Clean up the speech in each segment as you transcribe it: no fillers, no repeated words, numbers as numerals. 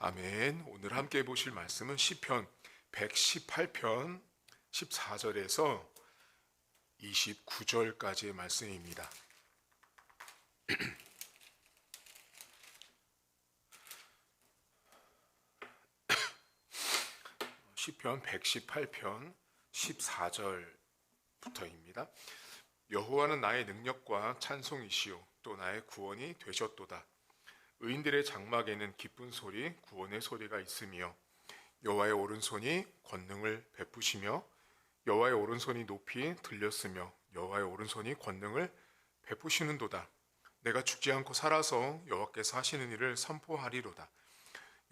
아멘. 오늘 함께 보실 말씀은 시편 118편 14절에서 29절까지의 말씀입니다. 시편 118편 14절부터입니다. 여호와는 나의 능력과 찬송이시요 또 나의 구원이 되셨도다. 의인들의 장막에는 기쁜 소리, 구원의 소리가 있으며 여호와의 오른손이 권능을 베푸시며 여호와의 오른손이 높이 들렸으며 여호와의 오른손이 권능을 베푸시는도다. 내가 죽지 않고 살아서 여호와께서 하시는 일을 선포하리로다.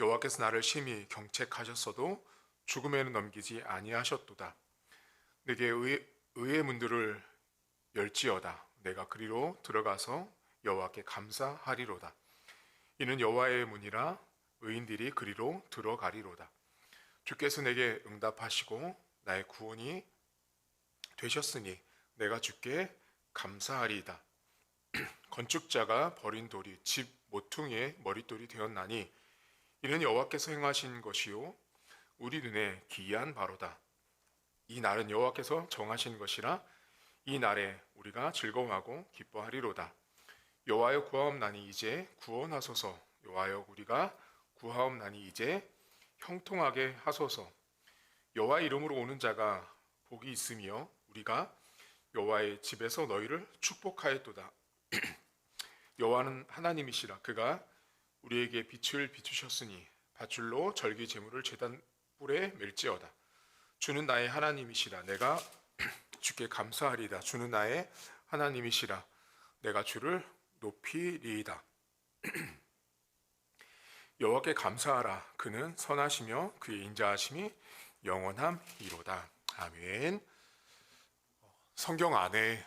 여호와께서 나를 심히 경책하셨어도 죽음에는 넘기지 아니하셨도다. 내게 의의 문들을 열지어다. 내가 그리로 들어가서 여호와께 감사하리로다. 이는 여호와의 문이라 의인들이 그리로 들어가리로다. 주께서 내게 응답하시고 나의 구원이 되셨으니 내가 주께 감사하리이다. 건축자가 버린 돌이 집 모퉁이의 머릿돌이 되었나니 이는 여호와께서 행하신 것이요 우리 눈에 기이한 바로다. 이 날은 여호와께서 정하신 것이라 이 날에 우리가 즐거워하고 기뻐하리로다. 여호와여 구하옵나니 이제 구원하소서. 여호와여 우리가 구하옵나니 이제 형통하게 하소서. 여호와의 이름으로 오는 자가 복이 있으며 우리가 여호와의 집에서 너희를 축복하였도다. 여호와는 하나님이시라. 그가 우리에게 빛을 비추셨으니 밧줄로 절기 제물을 제단 뿔에 멜지어다. 주는 나의 하나님이시라. 내가 주께 감사하리이다. 주는 나의 하나님이시라. 내가 주를 높이리이다. 여호와께 감사하라. 그는 선하시며 그의 인자하심이 영원함이로다. 아멘. 성경 안에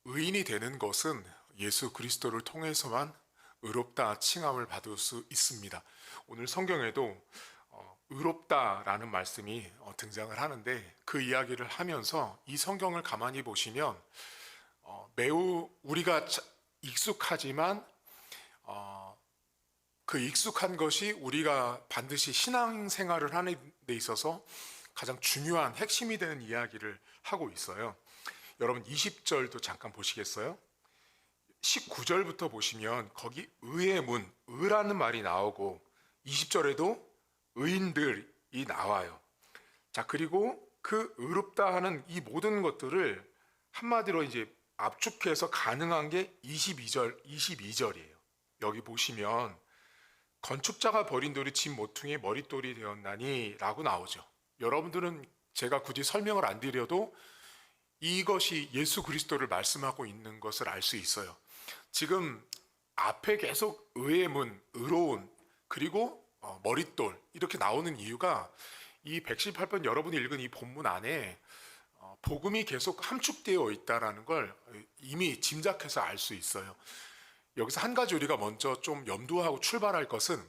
의인이 되는 것은 예수 그리스도를 통해서만 의롭다 칭함을 받을 수 있습니다. 오늘 성경에도 의롭다라는 말씀이 등장을 하는데 그 이야기를 하면서 이 성경을 가만히 보시면 매우 우리가 익숙하지만 그 익숙한 것이 우리가 반드시 신앙생활을 하는 데 있어서 가장 중요한 핵심이 되는 이야기를 하고 있어요. 여러분 20절도 잠깐 보시겠어요? 19절부터 보시면 거기 의의 문, 의라는 말이 나오고 20절에도 의인들이 나와요. 자, 그리고 그 의롭다 하는 이 모든 것들을 한마디로 이제 압축해서 가능한 게 22절이에요. 여기 보시면 건축자가 버린 돌이 집 모퉁이의 머릿돌이 되었나니 라고 나오죠. 여러분들은 제가 굳이 설명을 안 드려도 이것이 예수 그리스도를 말씀하고 있는 것을 알 수 있어요. 지금 앞에 계속 의의 문, 의로운, 그리고 머릿돌 이렇게 나오는 이유가 이 118번 여러분이 읽은 이 본문 안에 복음이 계속 함축되어 있다는 걸 이미 짐작해서 알 수 있어요. 여기서 한 가지 우리가 먼저 좀 염두하고 출발할 것은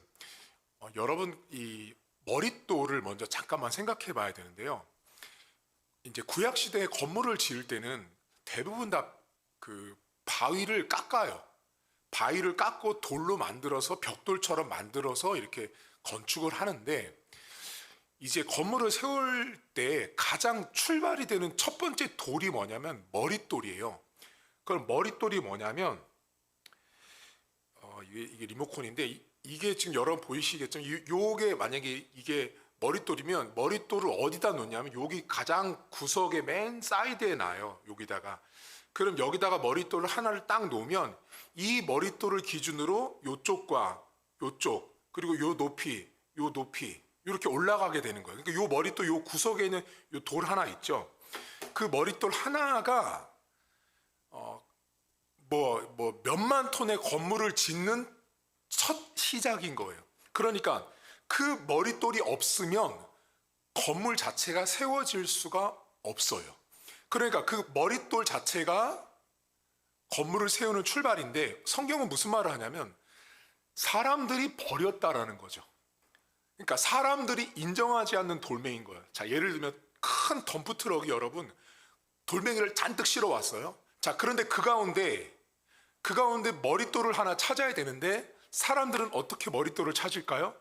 여러분 이 머릿돌을 먼저 잠깐만 생각해 봐야 되는데요. 이제 구약 시대에 건물을 지을 때는 대부분 다 그 바위를 깎아요. 바위를 깎고 돌로 만들어서 벽돌처럼 만들어서 이렇게 건축을 하는데 이제 건물을 세울 때 가장 출발이 되는 첫 번째 돌이 뭐냐면 머릿돌이에요. 그럼 머릿돌이 뭐냐면 이게 리모컨인데 이게 지금 여러분 보이시겠지만 요게 만약에 이게 머릿돌이면 머릿돌을 어디다 놓냐면 여기 가장 구석의 맨 사이드에 놔요. 여기다가. 그럼 여기다가 머릿돌을 하나를 딱 놓으면 이 머릿돌을 기준으로 요쪽과 요쪽 그리고 요 높이 이렇게 올라가게 되는 거예요. 그러니까 요 머릿돌 요 구석에 있는 요 돌 하나 있죠. 그 머릿돌 하나가 몇만 톤의 건물을 짓는 첫 시작인 거예요. 그러니까 그 머릿돌이 없으면 건물 자체가 세워질 수가 없어요. 그러니까 그 머릿돌 자체가 건물을 세우는 출발인데 성경은 무슨 말을 하냐면 사람들이 버렸다라는 거죠. 그러니까 사람들이 인정하지 않는 돌멩이인 거예요. 자, 예를 들면 큰 덤프트럭이 여러분 돌멩이를 잔뜩 실어 왔어요. 자, 그런데 그 가운데 머릿돌을 하나 찾아야 되는데 사람들은 어떻게 머릿돌을 찾을까요?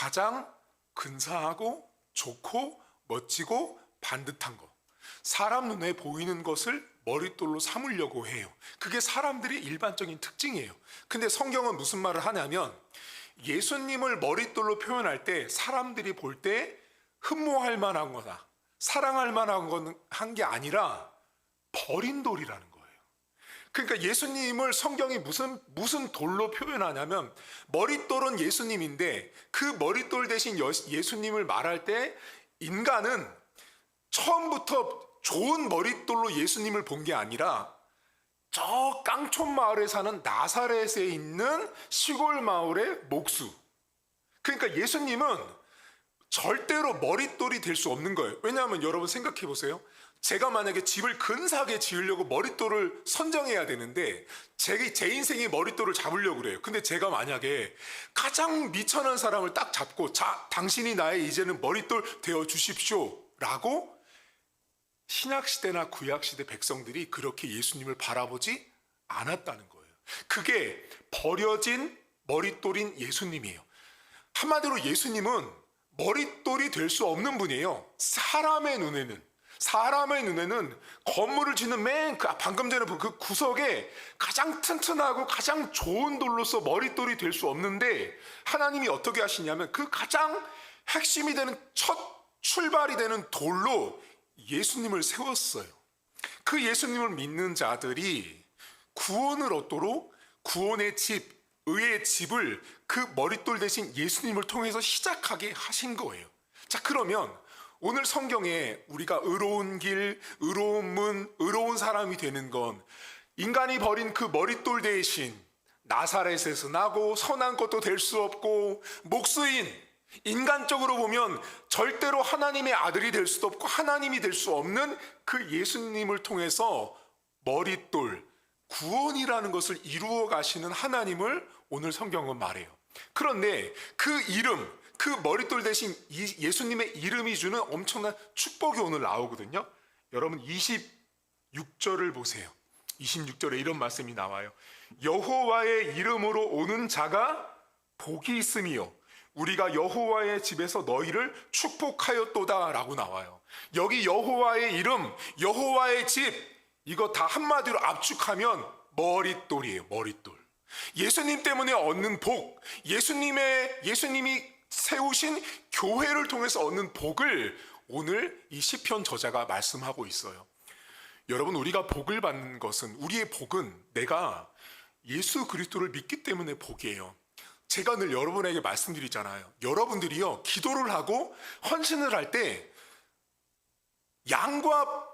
가장 근사하고 좋고 멋지고 반듯한 것, 사람 눈에 보이는 것을 머릿돌로 삼으려고 해요. 그게 사람들의 일반적인 특징이에요. 근데 성경은 무슨 말을 하냐면 예수님을 머릿돌로 표현할 때 사람들이 볼 때 흠모할 만한 거다, 사랑할 만한 건 한 게 아니라 버린 돌이라는 거예요. 그러니까 예수님을 성경이 무슨 돌로 표현하냐면 머릿돌은 예수님인데 그 머릿돌 대신 예수님을 말할 때 인간은 처음부터 좋은 머릿돌로 예수님을 본 게 아니라 저 깡촌 마을에 사는 나사렛에 있는 시골 마을의 목수. 그러니까 예수님은 절대로 머릿돌이 될 수 없는 거예요. 왜냐하면 여러분 생각해 보세요. 제가 만약에 집을 근사하게 지으려고 머릿돌을 선정해야 되는데 제 인생이 머릿돌을 잡으려고 그래요. 근데 제가 만약에 가장 미천한 사람을 딱 잡고 자, 당신이 나의 이제는 머릿돌 되어 주십시오 라고 신약시대나 구약시대 백성들이 그렇게 예수님을 바라보지 않았다는 거예요. 그게 버려진 머릿돌인 예수님이에요. 한마디로 예수님은 머릿돌이 될 수 없는 분이에요. 사람의 눈에는 건물을 짓는 방금 전에 본 그 구석에 가장 튼튼하고 가장 좋은 돌로서 머릿돌이 될 수 없는데 하나님이 어떻게 하시냐면 그 가장 핵심이 되는 첫 출발이 되는 돌로 예수님을 세웠어요. 그 예수님을 믿는 자들이 구원을 얻도록 구원의 집, 의의 집을 그 머릿돌 대신 예수님을 통해서 시작하게 하신 거예요. 자, 그러면 오늘 성경에 우리가 의로운 길, 의로운 문, 의로운 사람이 되는 건 인간이 버린 그 머릿돌 대신 나사렛에서 나고 선한 것도 될 수 없고 목수인, 인간적으로 보면 절대로 하나님의 아들이 될 수도 없고 하나님이 될 수 없는 그 예수님을 통해서 머릿돌, 구원이라는 것을 이루어 가시는 하나님을 오늘 성경은 말해요. 그런데 그 이름, 그 머릿돌 대신 예수님의 이름이 주는 엄청난 축복이 오늘 나오거든요. 여러분 26절을 보세요. 26절에 이런 말씀이 나와요. 여호와의 이름으로 오는 자가 복이 있음이요 우리가 여호와의 집에서 너희를 축복하였도다 라고 나와요. 여기 여호와의 이름, 여호와의 집, 이거 다 한마디로 압축하면 머릿돌이에요. 머릿돌. 예수님 때문에 얻는 복, 예수님이 세우신 교회를 통해서 얻는 복을 오늘 이 시편 저자가 말씀하고 있어요. 여러분, 우리가 복을 받는 것은, 우리의 복은 내가 예수 그리스도를 믿기 때문에 복이에요. 제가 늘 여러분에게 말씀드리잖아요. 여러분들이요, 기도를 하고 헌신을 할 때 양과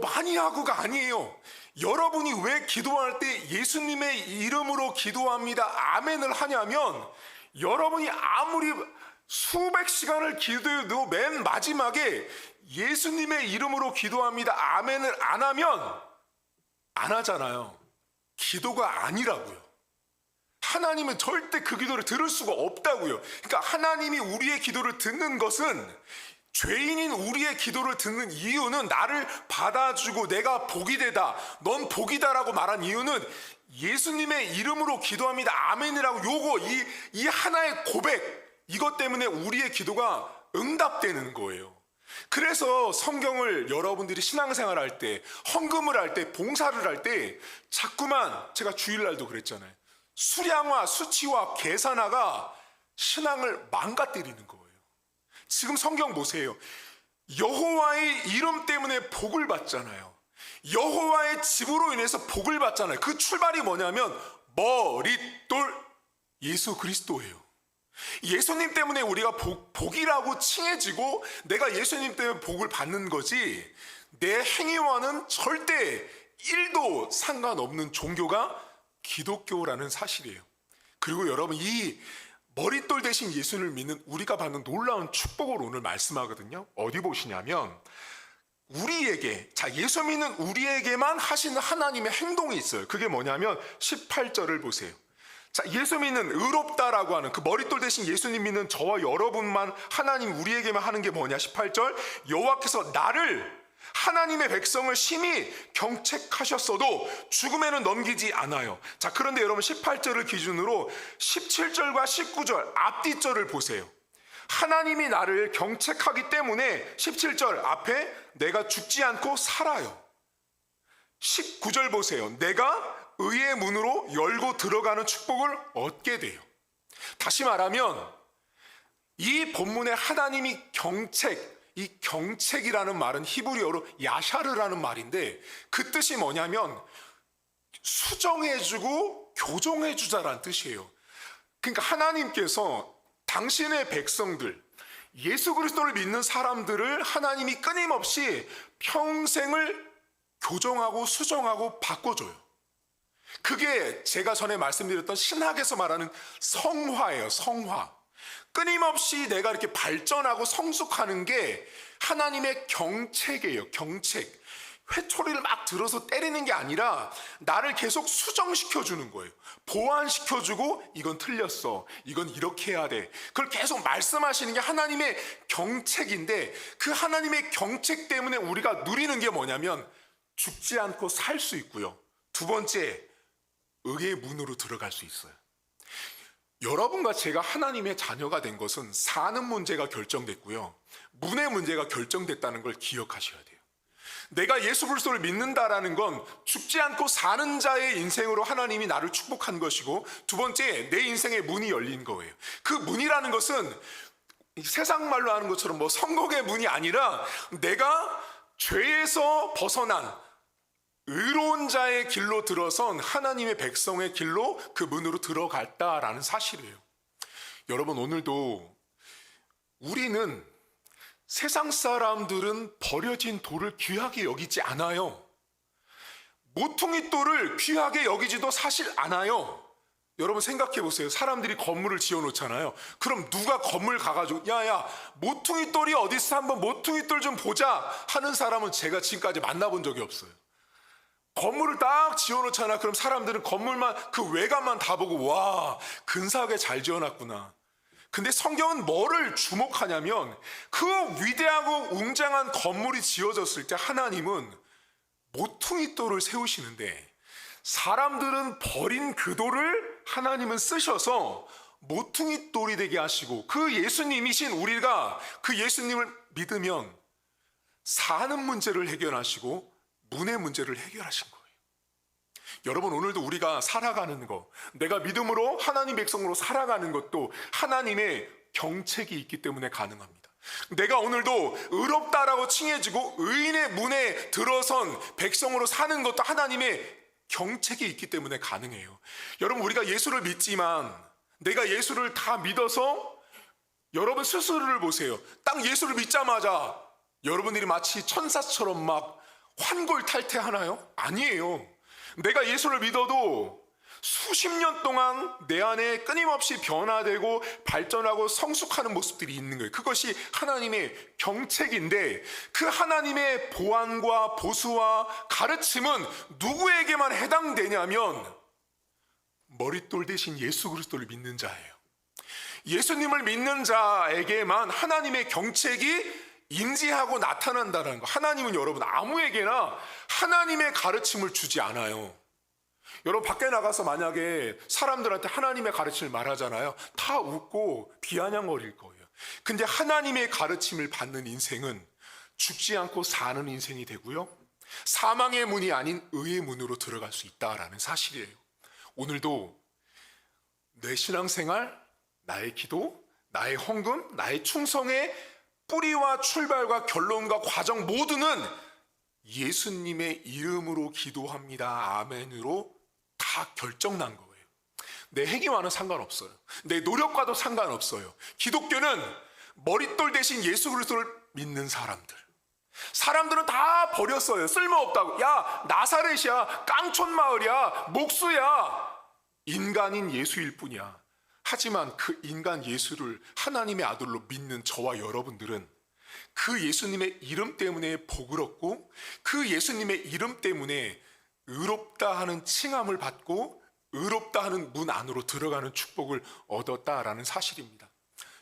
많이 하고가 아니에요. 여러분이 왜 기도할 때 예수님의 이름으로 기도합니다, 아멘을 하냐면, 여러분이 아무리 수백 시간을 기도해도 맨 마지막에 예수님의 이름으로 기도합니다, 아멘을 안 하면 안 하잖아요. 기도가 아니라고요. 하나님은 절대 그 기도를 들을 수가 없다고요. 그러니까 하나님이 우리의 기도를 듣는 것은, 죄인인 우리의 기도를 듣는 이유는 나를 받아주고 내가 복이 되다, 넌 복이다라고 말한 이유는 예수님의 이름으로 기도합니다, 아멘이라고 이 하나의 고백, 이것 때문에 우리의 기도가 응답되는 거예요. 그래서 성경을 여러분들이 신앙생활 할 때, 헌금을 할 때, 봉사를 할 때 자꾸만, 제가 주일날도 그랬잖아요, 수량화, 수치화, 계산화가 신앙을 망가뜨리는 거예요. 지금 성경 보세요. 여호와의 이름 때문에 복을 받잖아요. 여호와의 집으로 인해서 복을 받잖아요. 그 출발이 뭐냐면 머릿돌 예수 그리스도예요. 예수님 때문에 우리가 복이라고 칭해지고 내가 예수님 때문에 복을 받는 거지, 내 행위와는 절대 1도 상관없는 종교가 기독교라는 사실이에요. 그리고 여러분, 이 머릿돌 대신 예수를 믿는 우리가 받는 놀라운 축복을 오늘 말씀하거든요. 어디 보시냐면, 우리에게, 예수 믿는 우리에게만 하시는 하나님의 행동이 있어요. 그게 뭐냐면 18절을 보세요. 예수 믿는, 의롭다라고 하는 그 머릿돌 대신 예수님 믿는 저와 여러분만, 하나님 우리에게만 하는 게 뭐냐. 18절, 여호와께서 나를, 하나님의 백성을 심히 경책하셨어도 죽음에는 넘기지 않아요. 그런데 여러분 18절을 기준으로 17절과 19절 앞뒤절을 보세요. 하나님이 나를 경책하기 때문에 17절 앞에 내가 죽지 않고 살아요. 19절 보세요. 내가 의의 문으로 열고 들어가는 축복을 얻게 돼요. 다시 말하면 이 본문에 하나님이 경책, 이 경책이라는 말은 히브리어로 야샤르라는 말인데 그 뜻이 뭐냐면 수정해주고 교정해주자라는 뜻이에요. 그러니까 하나님께서 당신의 백성들, 예수 그리스도를 믿는 사람들을 하나님이 끊임없이 평생을 교정하고 수정하고 바꿔줘요. 그게 제가 전에 말씀드렸던 신학에서 말하는 성화예요. 성화. 끊임없이 내가 이렇게 발전하고 성숙하는 게 하나님의 경책이에요. 경책. 회초리를 막 들어서 때리는 게 아니라 나를 계속 수정시켜주는 거예요. 보완시켜주고 이건 틀렸어. 이건 이렇게 해야 돼. 그걸 계속 말씀하시는 게 하나님의 경책인데 그 하나님의 경책 때문에 우리가 누리는 게 뭐냐면 죽지 않고 살 수 있고요. 두 번째, 의의 문으로 들어갈 수 있어요. 여러분과 제가 하나님의 자녀가 된 것은 사는 문제가 결정됐고요. 문의 문제가 결정됐다는 걸 기억하셔야 돼요. 내가 예수 그리스도를 믿는다라는 건 죽지 않고 사는 자의 인생으로 하나님이 나를 축복한 것이고 두 번째, 내 인생의 문이 열린 거예요. 그 문이라는 것은 세상 말로 하는 것처럼 뭐 성공의 문이 아니라 내가 죄에서 벗어난 의로운 자의 길로 들어선 하나님의 백성의 길로 그 문으로 들어갔다라는 사실이에요. 여러분, 오늘도 우리는 세상 사람들은 버려진 돌을 귀하게 여기지 않아요. 모퉁이 돌을 귀하게 여기지도 사실 않아요. 여러분 생각해 보세요. 사람들이 건물을 지어 놓잖아요. 그럼 누가 건물 가가지고 야야 모퉁이 돌이 어디 있어 한번 모퉁이 돌 좀 보자 하는 사람은 제가 지금까지 만나본 적이 없어요. 건물을 딱 지어 놓잖아. 그럼 사람들은 건물만 그 외관만 다 보고 와 근사하게 잘 지어놨구나. 근데 성경은 뭐를 주목하냐면 그 위대하고 웅장한 건물이 지어졌을 때 하나님은 모퉁이 돌을 세우시는데 사람들은 버린 그 돌을 하나님은 쓰셔서 모퉁이 돌이 되게 하시고 그 예수님이신 우리가 그 예수님을 믿으면 사는 문제를 해결하시고 문의 문제를 해결하신 거예요. 여러분, 오늘도 우리가 살아가는 거, 내가 믿음으로 하나님 백성으로 살아가는 것도 하나님의 경책이 있기 때문에 가능합니다. 내가 오늘도 의롭다라고 칭해지고 의인의 문에 들어선 백성으로 사는 것도 하나님의 경책이 있기 때문에 가능해요. 여러분, 우리가 예수를 믿지만 내가 예수를 다 믿어서 여러분 스스로를 보세요. 딱 예수를 믿자마자 여러분들이 마치 천사처럼 막 환골탈태하나요? 아니에요. 내가 예수를 믿어도 수십 년 동안 내 안에 끊임없이 변화되고 발전하고 성숙하는 모습들이 있는 거예요. 그것이 하나님의 경책인데 그 하나님의 보완과 보수와 가르침은 누구에게만 해당되냐면 머릿돌 대신 예수 그리스도를 믿는 자예요. 예수님을 믿는 자에게만 하나님의 경책이 인지하고 나타난다는 거. 하나님은 여러분 아무에게나 하나님의 가르침을 주지 않아요. 여러분 밖에 나가서 만약에 사람들한테 하나님의 가르침을 말하잖아요. 다 웃고 비아냥거릴 거예요. 근데 하나님의 가르침을 받는 인생은 죽지 않고 사는 인생이 되고요. 사망의 문이 아닌 의의 문으로 들어갈 수 있다라는 사실이에요. 오늘도 내 신앙생활, 나의 기도, 나의 헌금, 나의 충성의 뿌리와 출발과 결론과 과정 모두는 예수님의 이름으로 기도합니다. 아멘으로 다 결정난 거예요. 내 행위와는 상관없어요. 내 노력과도 상관없어요. 기독교는 머릿돌 대신 예수 그리스도를 믿는 사람들. 사람들은 다 버렸어요. 쓸모없다고. 야, 나사렛이야. 깡촌 마을이야. 목수야. 인간인 예수일 뿐이야. 하지만 그 인간 예수를 하나님의 아들로 믿는 저와 여러분들은 그 예수님의 이름 때문에 복을 얻고 그 예수님의 이름 때문에 의롭다 하는 칭함을 받고 의롭다 하는 문 안으로 들어가는 축복을 얻었다라는 사실입니다.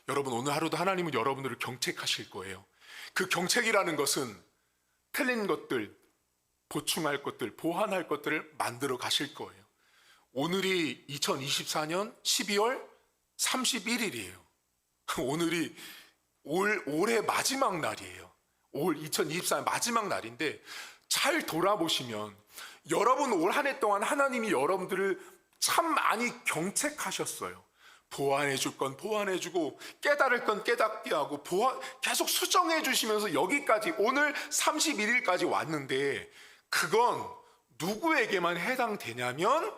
여러분, 오늘 하루도 하나님은 여러분들을 경책하실 거예요. 그 경책이라는 것은 틀린 것들, 보충할 것들, 보완할 것들을 만들어 가실 거예요. 오늘이 2024년 12월 31일이에요. 오늘이 올해 마지막 날이에요. 올 2024년 마지막 날인데 잘 돌아보시면 여러분 올 한 해 동안 하나님이 여러분들을 참 많이 경책하셨어요. 보완해 줄 건 보완해 주고 깨달을 건 깨닫게 하고 계속 수정해 주시면서 여기까지 오늘 31일까지 왔는데 그건 누구에게만 해당되냐면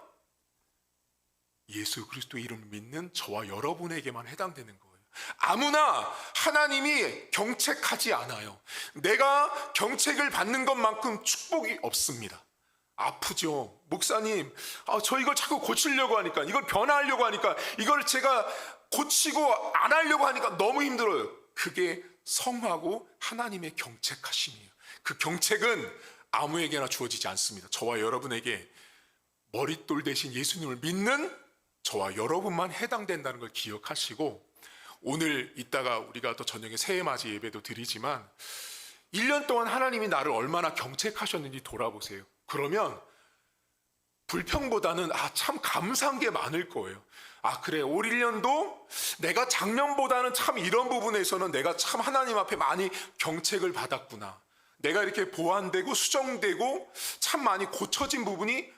예수 그리스도 이름을 믿는 저와 여러분에게만 해당되는 거예요. 아무나 하나님이 경책하지 않아요. 내가 경책을 받는 것만큼 축복이 없습니다. 아프죠. 목사님, 저 이걸 자꾸 고치려고 하니까, 이걸 변화하려고 하니까, 이걸 제가 고치고 안 하려고 하니까 너무 힘들어요. 그게 성하고 하나님의 경책하심이에요. 그 경책은 아무에게나 주어지지 않습니다. 저와 여러분에게 머릿돌 대신 예수님을 믿는 저와 여러분만 해당된다는 걸 기억하시고, 오늘 이따가 우리가 또 저녁에 새해맞이 예배도 드리지만 1년 동안 하나님이 나를 얼마나 경책하셨는지 돌아보세요. 그러면 불평보다는 참 감사한 게 많을 거예요. 그래, 올 1년도 내가 작년보다는 참 이런 부분에서는 내가 참 하나님 앞에 많이 경책을 받았구나. 내가 이렇게 보완되고 수정되고 참 많이 고쳐진 부분이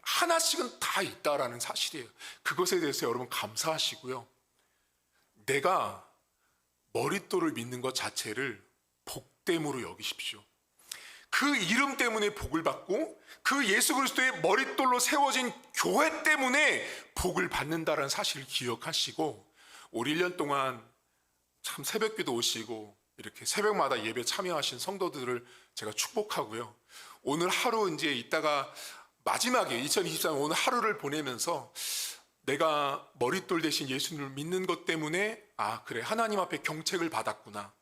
하나씩은 다 있다라는 사실이에요. 그것에 대해서 여러분 감사하시고요. 내가 머릿돌을 믿는 것 자체를 복됨으로 여기십시오. 그 이름 때문에 복을 받고 그 예수 그리스도의 머릿돌로 세워진 교회 때문에 복을 받는다는 사실을 기억하시고 올 1년 동안 참 새벽기도 오시고 이렇게 새벽마다 예배 참여하신 성도들을 제가 축복하고요. 오늘 하루 이제 이따가 마지막에 2024년 오늘 하루를 보내면서 내가 머릿돌 대신 예수님을 믿는 것 때문에 그래, 하나님 앞에 경책을 받았구나.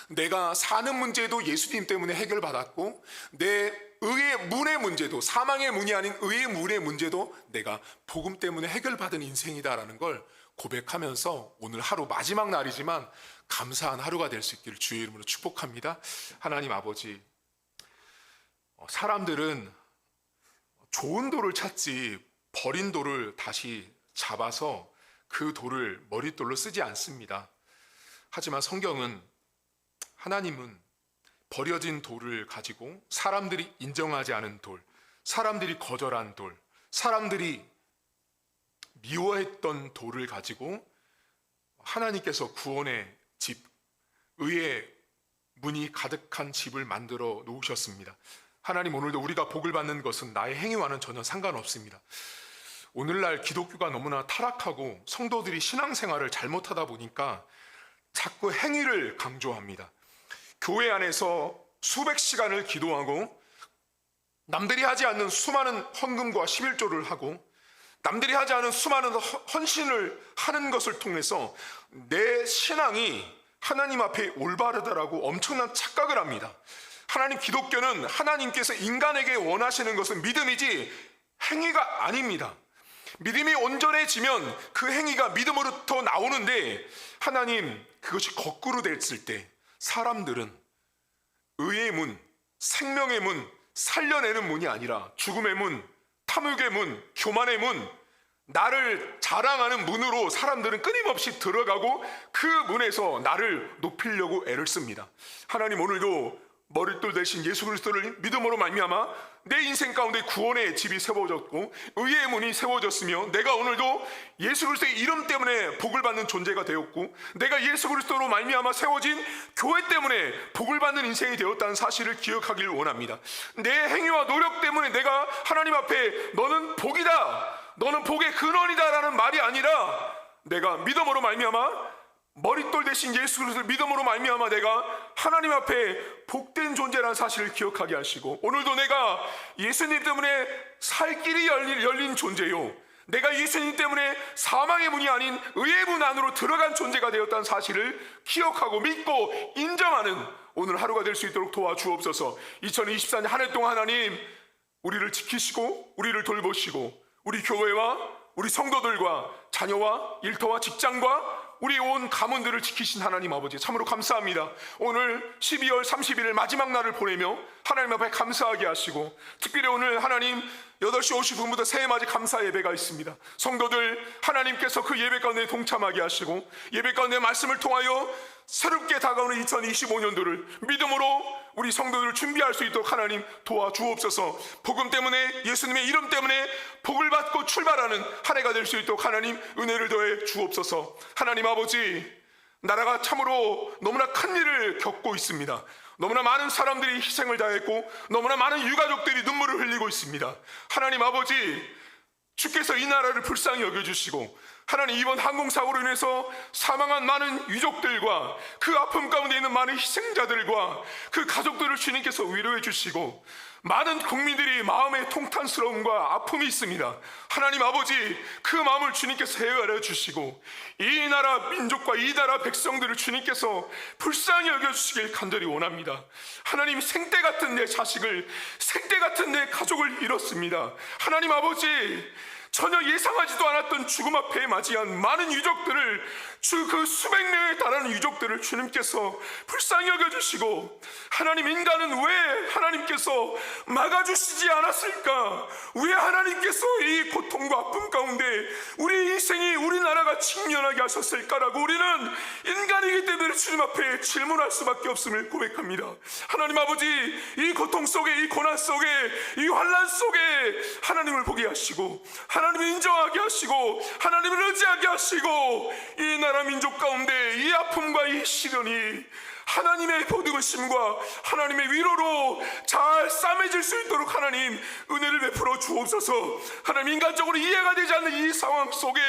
내가 사는 문제도 예수님 때문에 해결받았고 내 의의 문의 문제도, 사망의 문이 아닌 의의 문의 문제도 내가 복음 때문에 해결받은 인생이다라는 걸 고백하면서 오늘 하루 마지막 날이지만 감사한 하루가 될 수 있기를 주의 이름으로 축복합니다. 하나님 아버지, 사람들은 좋은 돌을 찾지 버린 돌을 다시 잡아서 그 돌을 머릿돌로 쓰지 않습니다. 하지만 성경은 하나님은 버려진 돌을 가지고 사람들이 인정하지 않은 돌, 사람들이 거절한 돌, 사람들이 미워했던 돌을 가지고 하나님께서 구원의 집, 의의 문이 가득한 집을 만들어 놓으셨습니다. 하나님, 오늘도 우리가 복을 받는 것은 나의 행위와는 전혀 상관없습니다. 오늘날 기독교가 너무나 타락하고 성도들이 신앙생활을 잘못하다 보니까 자꾸 행위를 강조합니다. 교회 안에서 수백 시간을 기도하고 남들이 하지 않는 수많은 헌금과 11조를 하고 남들이 하지 않은 수많은 헌신을 하는 것을 통해서 내 신앙이 하나님 앞에 올바르다라고 엄청난 착각을 합니다. 하나님, 기독교는 하나님께서 인간에게 원하시는 것은 믿음이지 행위가 아닙니다. 믿음이 온전해지면 그 행위가 믿음으로부터 나오는데 하나님, 그것이 거꾸로 됐을 때 사람들은 의의 문, 생명의 문, 살려내는 문이 아니라 죽음의 문, 탐욕의 문, 교만의 문, 나를 자랑하는 문으로 사람들은 끊임없이 들어가고 그 문에서 나를 높이려고 애를 씁니다. 하나님, 오늘도 머릿돌 대신 예수 그리스도를 믿음으로 말미암아 내 인생 가운데 구원의 집이 세워졌고 의의 문이 세워졌으며 내가 오늘도 예수 그리스도의 이름 때문에 복을 받는 존재가 되었고 내가 예수 그리스도로 말미암아 세워진 교회 때문에 복을 받는 인생이 되었다는 사실을 기억하기를 원합니다. 내 행위와 노력 때문에 내가 하나님 앞에 너는 복이다, 너는 복의 근원이다 라는 말이 아니라 내가 믿음으로 말미암아 머릿돌 대신 예수 그리스도를 믿음으로 말미암아 내가 하나님 앞에 복된 존재라는 사실을 기억하게 하시고 오늘도 내가 예수님 때문에 살 길이 열린 존재요, 내가 예수님 때문에 사망의 문이 아닌 의의 문 안으로 들어간 존재가 되었다는 사실을 기억하고 믿고 인정하는 오늘 하루가 될 수 있도록 도와주옵소서. 2024년 한 해 동안 하나님, 우리를 지키시고 우리를 돌보시고 우리 교회와 우리 성도들과 자녀와 일터와 직장과 우리 온 가문들을 지키신 하나님 아버지, 참으로 감사합니다. 오늘 12월 30일 마지막 날을 보내며 하나님 앞에 감사하게 하시고 특별히 오늘 하나님 8시 50분부터 새해맞이 감사 예배가 있습니다. 성도들 하나님께서 그 예배 가운데 동참하게 하시고 예배 가운데 말씀을 통하여 새롭게 다가오는 2025년도를 믿음으로 우리 성도들을 준비할 수 있도록 하나님 도와주옵소서. 복음 때문에, 예수님의 이름 때문에 복을 받고 출발하는 한 해가 될 수 있도록 하나님 은혜를 더해 주옵소서. 하나님 아버지, 나라가 참으로 너무나 큰 일을 겪고 있습니다. 너무나 많은 사람들이 희생을 다했고 너무나 많은 유가족들이 눈물을 흘리고 있습니다. 하나님 아버지, 주께서 이 나라를 불쌍히 여겨주시고 하나님, 이번 항공사고로 인해서 사망한 많은 유족들과 그 아픔 가운데 있는 많은 희생자들과 그 가족들을 주님께서 위로해 주시고, 많은 국민들이 마음의 통탄스러움과 아픔이 있습니다. 하나님 아버지, 그 마음을 주님께서 헤아려 주시고 이 나라 민족과 이 나라 백성들을 주님께서 불쌍히 여겨주시길 간절히 원합니다. 하나님, 생때 같은 내 자식을, 생때 같은 내 가족을 잃었습니다. 하나님 아버지, 전혀 예상하지도 않았던 죽음 앞에 맞이한 많은 유족들을, 그 수백 명에 달하는 유족들을 주님께서 불쌍히 여겨주시고, 하나님, 인간은 왜 하나님께서 막아주시지 않았을까? 왜 하나님께서 이 고통과 아픔 가운데 우리 인생이, 우리나라가 직면하게 하셨을까라고 우리는 인간이기 때문에 주님 앞에 질문할 수밖에 없음을 고백합니다. 하나님 아버지, 이 고통 속에, 이 고난 속에, 이 환난 속에 하나님을 보게 하시고 하나님을 인정하게 하시고 하나님을 의지하게 하시고, 이 나라 민족 가운데 이 아픔과 이 시련이 하나님의 보듬으심과 하나님의 위로로 잘 싸매질 수 있도록 하나님 은혜를 베풀어 주옵소서. 하나님, 인간적으로 이해가 되지 않는 이 상황 속에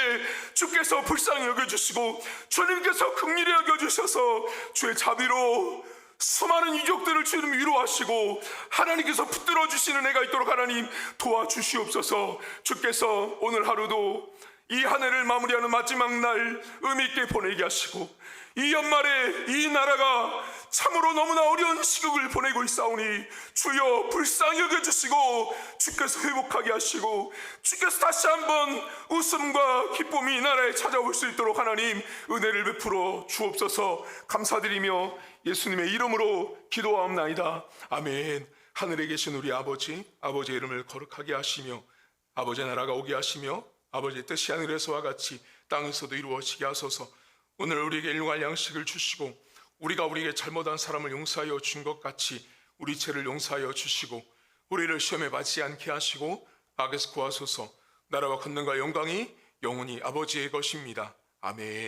주께서 불쌍히 여겨주시고 주님께서 긍휼히 여겨주셔서 주의 자비로 수많은 유족들을 주님 위로하시고 하나님께서 붙들어 주시는 애가 있도록 하나님 도와주시옵소서. 주께서 오늘 하루도 이 한 해를 마무리하는 마지막 날 의미 있게 보내게 하시고, 이 연말에 이 나라가 참으로 너무나 어려운 시국을 보내고 있사오니 주여 불쌍히 여겨주시고 주께서 회복하게 하시고 주께서 다시 한번 웃음과 기쁨이 이 나라에 찾아올 수 있도록 하나님 은혜를 베풀어 주옵소서. 감사드리며 예수님의 이름으로 기도하옵나이다. 아멘. 하늘에 계신 우리 아버지, 아버지의 이름을 거룩하게 하시며 아버지의 나라가 오게 하시며 아버지의 뜻이 하늘에서와 같이 땅에서도 이루어지게 하소서. 오늘 우리에게 일용할 양식을 주시고 우리가 우리에게 잘못한 사람을 용서하여 준 것 같이 우리 죄를 용서하여 주시고 우리를 시험에 받지 않게 하시고 악에서 구하소서. 나라와 권능과 영광이 영원히 아버지의 것입니다. 아멘.